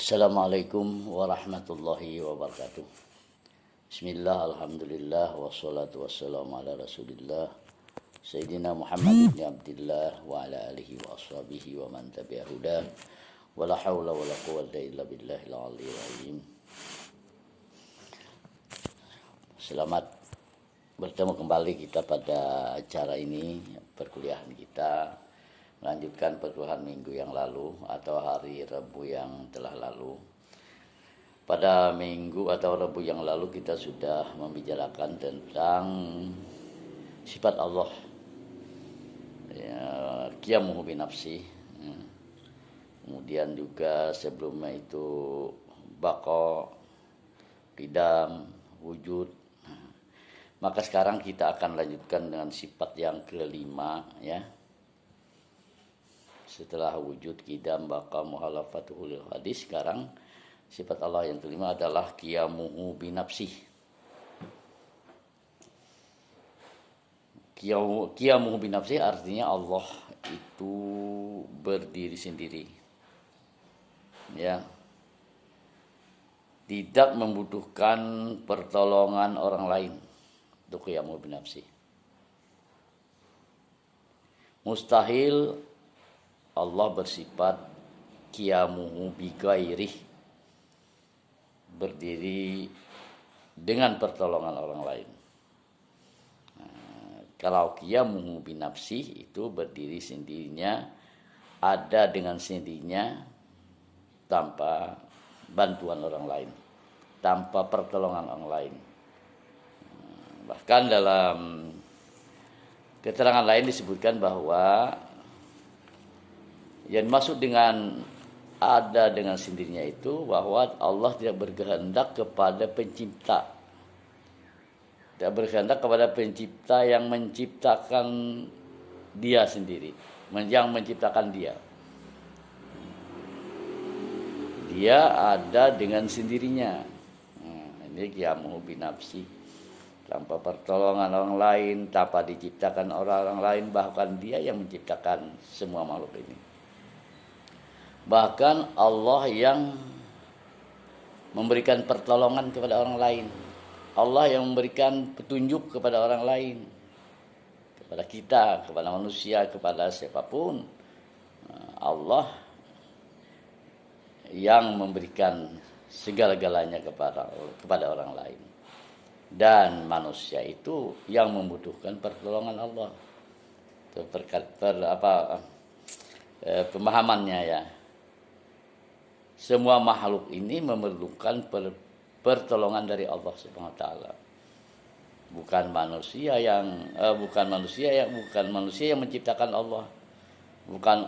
Assalamualaikum warahmatullahi wabarakatuh. Bismillah, alhamdulillah, wassalatu wassalamu ala rasulillah Sayyidina Muhammad ibn Abdillah wa ala alihi wa ashabihi wa man tabi'a hudah wa la hawla wa la quwwata illa billahil aliyyil azim. Selamat bertemu kembali kita pada acara ini, perkuliahan kita melanjutkan perkuliahan minggu yang lalu atau hari Rabu yang telah lalu. Pada minggu atau Rabu yang lalu kita sudah membicarakan tentang sifat Allah, ya, qiyamuhu binafsi. Kemudian juga sebelumnya itu baqa, qidam, wujud. Maka sekarang kita akan lanjutkan dengan sifat yang kelima, ya. Setelah wujud, qidam, baqa, muhalafatuhu lil hadis, sekarang sifat Allah yang kelima adalah qiyamuhu binafsih. Qiyamuhu binafsih artinya Allah itu berdiri sendiri, ya, tidak membutuhkan pertolongan orang lain untuk qiyamuhu binafsih. Mustahil Allah bersifat qiyamuhu bighairih, berdiri dengan pertolongan orang lain. Kalau qiyamuhu binafsih itu berdiri sendirinya, ada dengan sendirinya, tanpa bantuan orang lain, tanpa pertolongan orang lain. Bahkan dalam keterangan lain disebutkan bahwa yang dimaksud dengan ada dengan sendirinya itu bahwa Allah tidak berkehendak kepada pencipta, tidak berkehendak kepada pencipta yang menciptakan dia sendiri, yang menciptakan dia. Dia ada dengan sendirinya. Ini qiyamuhu binafsi, tanpa pertolongan orang lain, tanpa diciptakan orang lain, bahkan dia yang menciptakan semua makhluk ini. Bahkan Allah yang memberikan pertolongan kepada orang lain, Allah yang memberikan petunjuk kepada orang lain, kepada kita, kepada manusia, kepada siapapun. Allah yang memberikan segala-galanya kepada orang lain, dan manusia itu yang membutuhkan pertolongan Allah. Itu pemahamannya, ya. Semua makhluk ini memerlukan pertolongan dari Allah Subhanahu wa taala. Bukan manusia yang menciptakan Allah. Bukan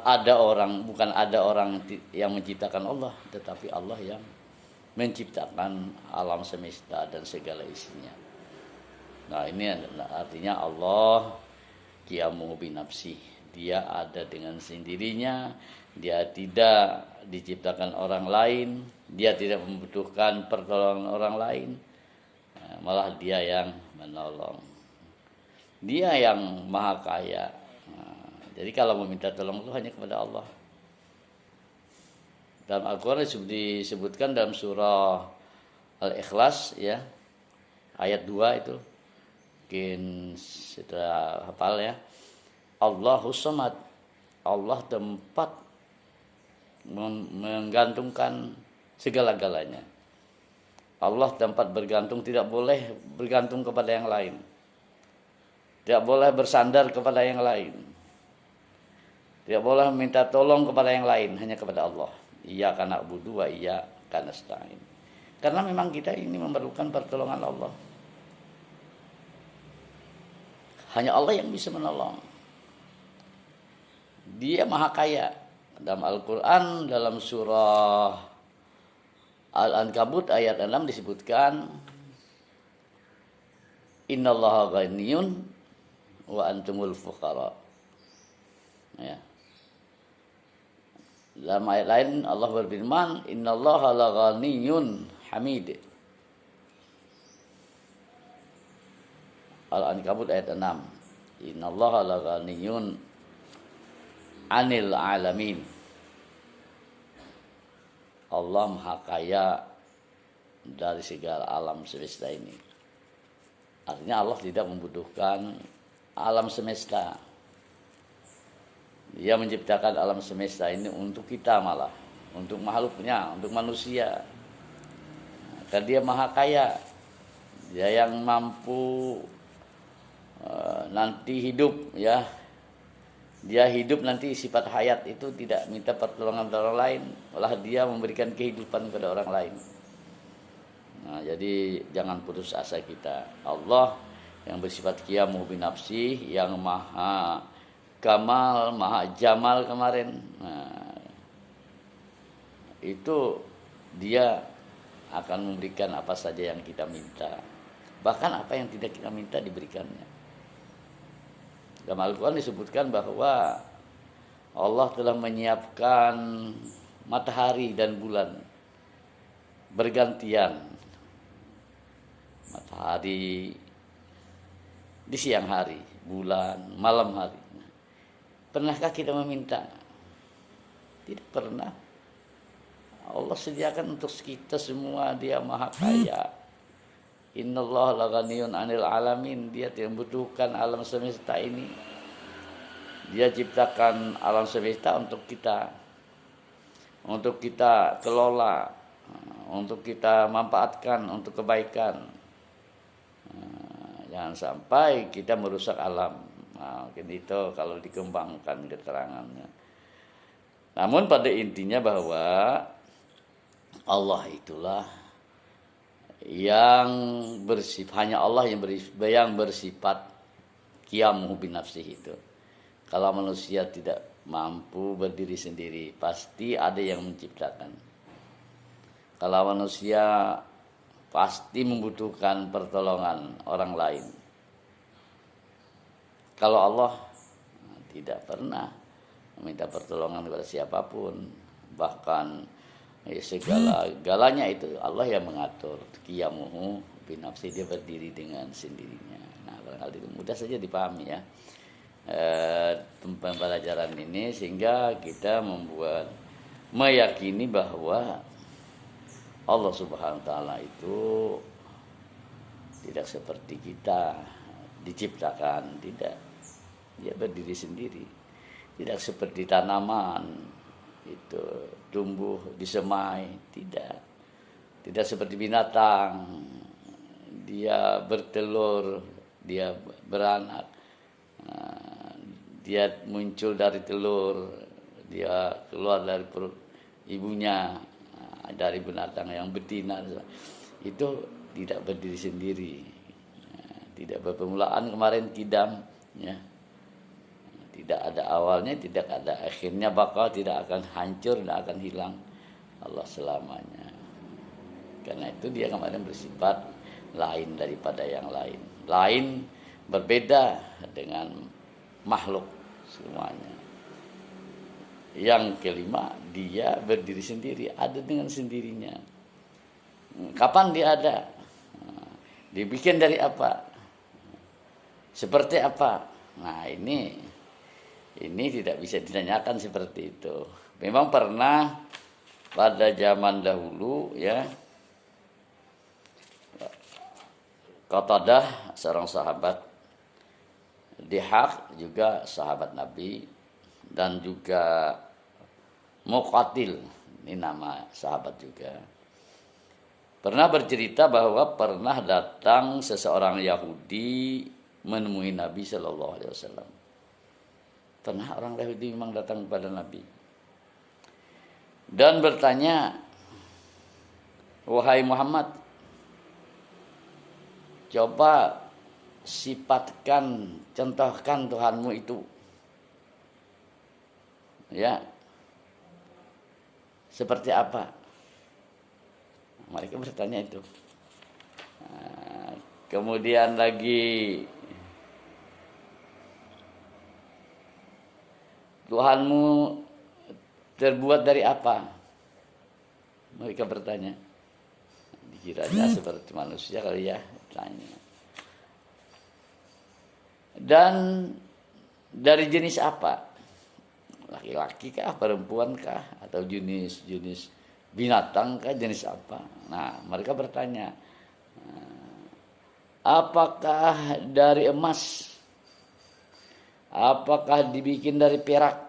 ada orang yang menciptakan Allah, tetapi Allah yang menciptakan alam semesta dan segala isinya. Nah, ini artinya Allah qiyamuhu binafsih. Dia ada dengan sendirinya, dia tidak diciptakan orang lain, dia tidak membutuhkan pertolongan orang lain, malah dia yang menolong. Dia yang maha kaya. Jadi kalau meminta tolong itu hanya kepada Allah. Dalam Al-Quran disebutkan dalam surah Al-Ikhlas, ya, ayat 2 itu, mungkin sudah hafal, ya. Allahus Samad, Allah tempat menggantungkan segala-galanya. Allah tempat bergantung, tidak boleh bergantung kepada yang lain, tidak boleh bersandar kepada yang lain, tidak boleh minta tolong kepada yang lain, hanya kepada Allah. Iyyaka na'budu wa iyyaka nasta'in. Karena memang kita ini memerlukan pertolongan Allah. Hanya Allah yang bisa menolong. Dia maha kaya. Dalam Al-Quran, dalam surah Al-Ankabut ayat 6 disebutkan, innallaha ghaniyun wa antumul fuqara. Ya. Dalam ayat lain Allah berfirman, innallaha laghaniyun hamid. Al-Ankabut ayat 6. Innallaha laghaniyun anil alamin. Allah Maha Kaya dari segala alam semesta ini. Artinya Allah tidak membutuhkan alam semesta. Dia menciptakan alam semesta ini untuk kita, malah untuk makhluknya, untuk manusia. Karena dia Maha Kaya, dia yang mampu nanti hidup, ya. Dia hidup nanti, sifat hayat itu tidak minta pertolongan dari orang lain, malah dia memberikan kehidupan kepada orang lain. Nah, jadi jangan putus asa kita. Allah yang bersifat qiyamu binafsi, yang maha kamal, maha jamal kemarin. Nah, itu dia akan memberikan apa saja yang kita minta. Bahkan apa yang tidak kita minta diberikannya. Dalam Al-Quran disebutkan bahwa Allah telah menyiapkan matahari dan bulan bergantian. Matahari di siang hari, bulan malam hari. Pernahkah kita meminta? Tidak pernah. Allah sediakan untuk kita semua, dia Maha Kaya. Innallaha laghaniyun 'anil alamin. Dia tidak membutuhkan alam semesta ini. Dia ciptakan alam semesta untuk kita kelola, untuk kita manfaatkan untuk kebaikan. Jangan sampai kita merusak alam. Nah, mungkin itu kalau dikembangkan keterangannya. Namun pada intinya bahwa Allah itulah yang bersifat, hanya Allah yang bersifat qiyamu binafsihi itu. Kalau manusia tidak mampu berdiri sendiri, pasti ada yang menciptakan. Kalau manusia pasti membutuhkan pertolongan orang lain. Kalau Allah tidak pernah meminta pertolongan kepada siapapun, bahkan segala-galanya itu Allah yang mengatur. Qiyamuhu binafsi, dia berdiri dengan sendirinya. Nah, barangkali itu mudah saja dipahami, ya, pembelajaran ini, sehingga kita meyakini bahwa Allah Subhanahu wa taala itu tidak seperti kita diciptakan, tidak. Dia berdiri sendiri. Tidak seperti tanaman itu tumbuh di semai, tidak. Tidak seperti binatang, dia bertelur, dia beranak, dia muncul dari telur, dia keluar dari perut ibunya, dari binatang yang betina. Itu tidak berdiri sendiri, tidak berpermulaan, kemarin kidam, ya. Tidak ada awalnya, tidak ada akhirnya, bakal tidak akan hancur, tidak akan hilang Allah selamanya. Karena itu dia kemarin bersifat lain daripada yang lain. Lain, berbeda dengan makhluk semuanya. Yang kelima, dia berdiri sendiri, ada dengan sendirinya. Kapan dia ada? Dibikin dari apa? Seperti apa? Nah, ini tidak bisa ditanyakan seperti itu. Memang pernah pada zaman dahulu, ya, Qatadah seorang sahabat, Dihaq juga sahabat Nabi, dan juga Muqatil, ini nama sahabat juga, pernah bercerita bahwa pernah datang seseorang Yahudi menemui Nabi Shallallahu Alaihi Wasallam. Pernah orang Yahudi memang datang kepada Nabi dan bertanya, wahai Muhammad, coba sifatkan, contohkan Tuhanmu itu, ya, seperti apa? Mereka bertanya itu. Kemudian lagi, Tuhanmu terbuat dari apa? Mereka bertanya. Dikiranya seperti manusia kali, ya, tanya. Dan dari jenis apa? Laki-laki kah, perempuan kah, atau jenis binatang kah, jenis apa? Nah, mereka bertanya, apakah dari emas? Apakah dibikin dari perak?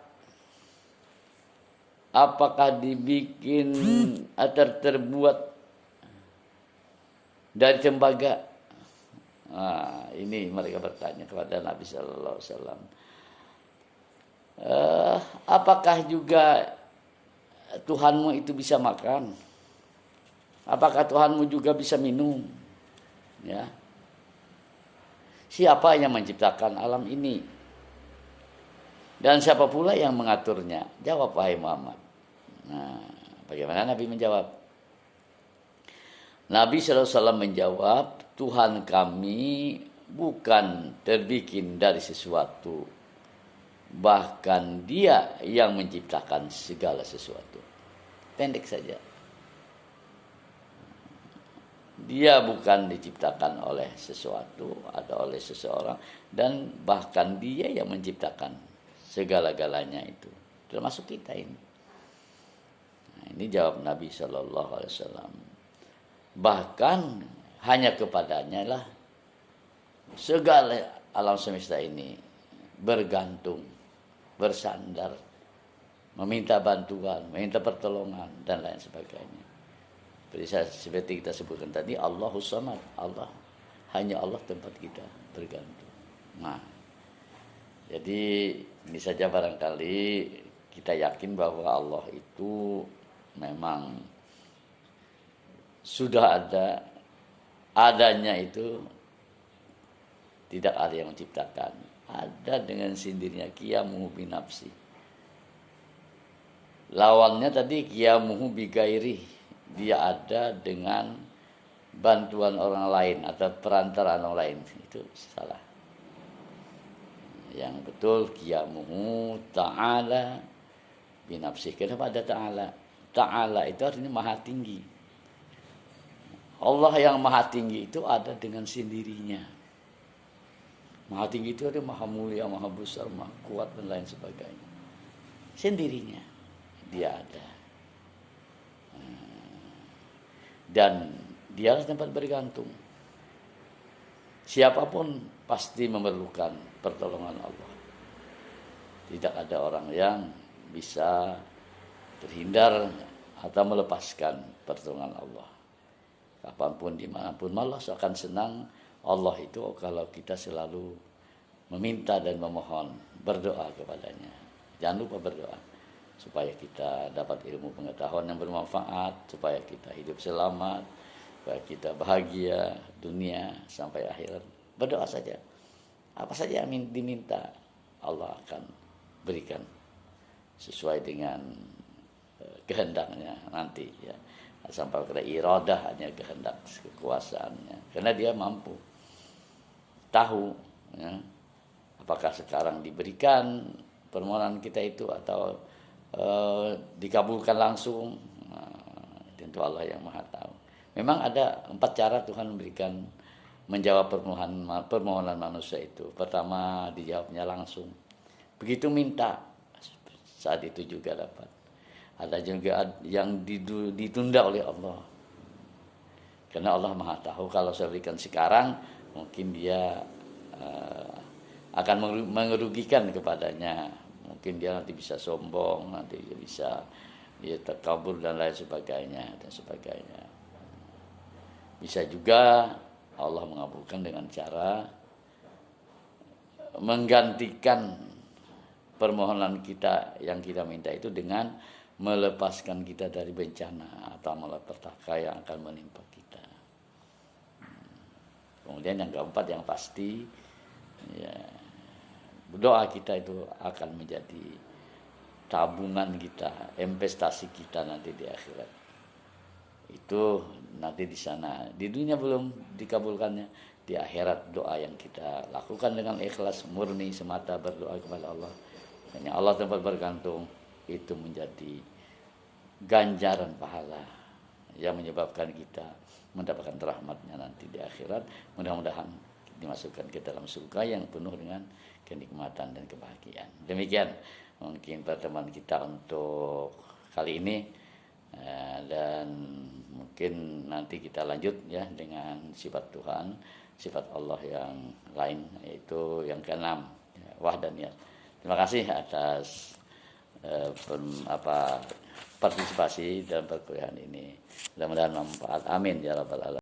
Apakah dibikin atau terbuat dari tembaga? Nah, ini mereka bertanya kepada Nabi Sallallahu Alaihi Wasallam. Apakah juga Tuhanmu itu bisa makan? Apakah Tuhanmu juga bisa minum? Ya. Siapa yang menciptakan alam ini? Dan siapa pula yang mengaturnya? Jawab wahai Muhammad. Nah, bagaimana Nabi menjawab? Nabi SAW menjawab, Tuhan kami bukan terbikin dari sesuatu, bahkan Dia yang menciptakan segala sesuatu. Pendek saja. Dia bukan diciptakan oleh sesuatu atau oleh seseorang, dan bahkan Dia yang menciptakan segala-galanya itu, termasuk kita ini. Nah, ini jawab Nabi Shallallahu Alaihi Wasallam. Bahkan hanya kepadanya lah segala alam semesta ini bergantung, bersandar, meminta bantuan, meminta pertolongan, dan lain sebagainya. Seperti kita sebutkan tadi, Allahus Samad, Allah, hanya Allah tempat kita bergantung. Nah, jadi ini saja barangkali kita yakin bahwa Allah itu memang sudah ada, adanya itu tidak ada yang menciptakan, ada dengan sendirinya, qiyamuhu binafsi. Lawannya tadi qiyamuhu bigairi, dia ada dengan bantuan orang lain atau perantaraan orang lain, itu salah. Yang betul qiyamuhu ta'ala binafsi. Kenapa ada ta'ala? Ta'ala itu artinya maha tinggi. Allah yang maha tinggi itu ada dengan sendirinya. Maha tinggi itu ada maha mulia, maha besar, maha kuat, dan lain sebagainya. Sendirinya dia ada. Dan dialah tempat bergantung. Siapapun pasti memerlukan pertolongan Allah. Tidak ada orang yang bisa terhindar atau melepaskan pertolongan Allah. Kapanpun, dimanapun, malah akan senang Allah itu kalau kita selalu meminta dan memohon, berdoa kepadanya. Jangan lupa berdoa supaya kita dapat ilmu pengetahuan yang bermanfaat, supaya kita hidup selamat, supaya kita bahagia dunia sampai akhirat. Berdoa saja. Apa saja yang diminta, Allah akan berikan sesuai dengan kehendaknya nanti, ya. Sampai pada iradah, hanya kehendak kekuasaannya, karena dia mampu tahu, ya, apakah sekarang diberikan permohonan kita itu atau dikabulkan langsung. Nah, tentu Allah yang maha tahu. Memang ada 4 cara Tuhan memberikan, menjawab permohonan manusia itu. Pertama, dijawabnya langsung, begitu minta saat itu juga dapat. Ada juga yang ditunda oleh Allah, karena Allah maha tahu, kalau saya berikan sekarang mungkin dia akan merugikan kepadanya. Mungkin dia nanti bisa sombong, nanti dia bisa terkabur dan lain sebagainya dan sebagainya. Bisa juga Allah mengabulkan dengan cara menggantikan permohonan kita yang kita minta itu dengan melepaskan kita dari bencana atau malapetaka yang akan menimpa kita. Kemudian yang keempat, yang pasti, ya, doa kita itu akan menjadi tabungan kita, investasi kita nanti di akhirat. Itu nanti di sana. Di dunia belum dikabulkannya, di akhirat doa yang kita lakukan dengan ikhlas, murni, semata berdoa kepada Allah, hanya Allah tempat bergantung, itu menjadi ganjaran pahala yang menyebabkan kita mendapatkan rahmatnya nanti di akhirat. Mudah-mudahan dimasukkan ke dalam surga yang penuh dengan kenikmatan dan kebahagiaan. Demikian mungkin pertemuan kita untuk kali ini. Nah, dan mungkin nanti kita lanjut ya dengan sifat Tuhan, sifat Allah yang lain, yaitu yang keenam, ya, wahdaniyah. Terima kasih atas partisipasi dalam perkuliahan ini. Mudah-mudahan manfaat. Amin ya rabbal alamin.